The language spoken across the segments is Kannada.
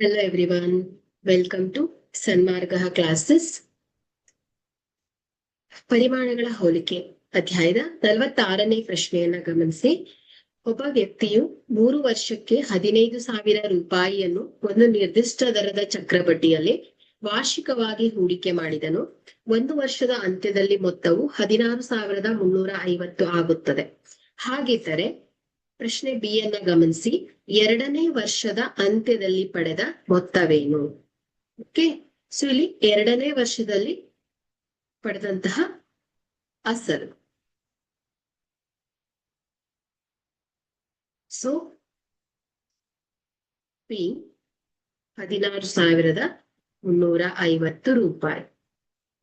Hello everyone, welcome to Sanmarga classes. ಪರಿಮಾಣಗಳ ಹೋಲಿಕೆ ಅಧ್ಯಾಯದ 46ನೇ ಪ್ರಶ್ನೆಯನ್ನ ಗಮನಿಸಿ. ಒಬ್ಬ ವ್ಯಕ್ತಿಯು 3 ವರ್ಷಕ್ಕೆ 15,000 ರೂಪಾಯಿಯನ್ನು ಒಂದು ನಿರ್ದಿಷ್ಟ ದರದ ಚಕ್ರಬಡ್ಡಿಯಲ್ಲಿ ವಾರ್ಷಿಕವಾಗಿ ಹೂಡಿಕೆ ಮಾಡಿದನು. 1 ವರ್ಷದ ಅಂತ್ಯದಲ್ಲಿ ಮೊತ್ತವು 16,350 ಆಗುತ್ತದೆ. ಹಾಗಿದ್ದರೆ ಪ್ರಶ್ನೆ ಬಿ ಯನ್ನ ಗಮನಿಸಿ, 2ನೇ ವರ್ಷದ ಅಂತ್ಯದಲ್ಲಿ ಪಡೆದ ಮೊತ್ತವೇನು? ಓಕೆ, ಸೊ ಇಲ್ಲಿ 2ನೇ ವರ್ಷದಲ್ಲಿ ಪಡೆದಂತಹ ಅಸಲು. ಸೊ ಪಿ 16,350 ರೂಪಾಯಿ.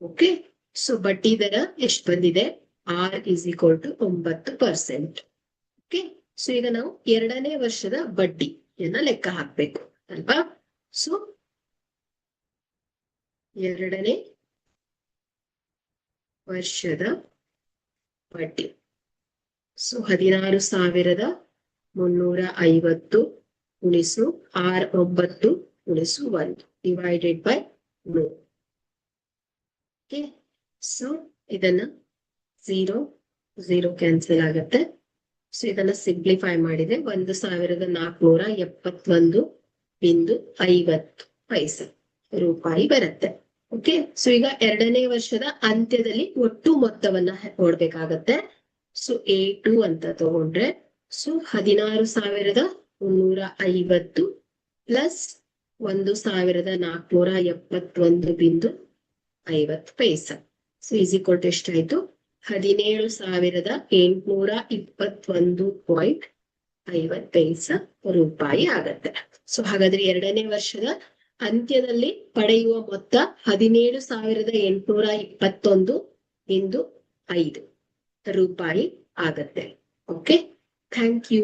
ಓಕೆ, ಸೊ ಬಡ್ಡಿ ದರ ಎಷ್ಟು ಬಂದಿದೆ? R is equal to 9%. Okay, so ಈಗ ನಾವು 2ನೇ ವರ್ಷದ ಬಡ್ಡಿಯನ್ನ ಲೆಕ್ಕ ಹಾಕ್ಬೇಕು ಅಲ್ವಾ? ಸೊ 2ನೇ ವರ್ಷದ ಬಡ್ಡಿ, ಸೊ 16,350 ಗುಣಿಸು 9 ಗುಣಿಸು 1 ಡಿವೈಡೆಡ್ ಬೈ 3. ಓಕೆ, ಸೊ ಇದನ್ನ 0 ಕ್ಯಾನ್ಸಲ್ ಆಗತ್ತೆ. ಸೊ ಇದನ್ನ ಸಿಂಪ್ಲಿಫೈ ಮಾಡಿದ್ರೆ 1,471.50 ರೂಪಾಯಿ ಬರುತ್ತೆ. ಓಕೆ, ಸೊ ಈಗ 2ನೇ ವರ್ಷದ ಅಂತ್ಯದಲ್ಲಿ ಒಟ್ಟು ಮೊತ್ತವನ್ನ ನೋಡ್ಬೇಕಾಗತ್ತೆ. ಸೊ A2 ಅಂತ ತಗೊಂಡ್ರೆ, so 16,350 plus 1,471.50. So is equal to ಎಷ್ಟಾಯ್ತು? 17,821.50 ರೂಪಾಯಿ ಆಗತ್ತೆ. ಸೊ ಹಾಗಾದ್ರೆ 2ನೇ ವರ್ಷದ ಅಂತ್ಯದಲ್ಲಿ ಪಡೆಯುವ ಮೊತ್ತ 17,821.5 ರೂಪಾಯಿ ಆಗತ್ತೆ. Okay, thank you.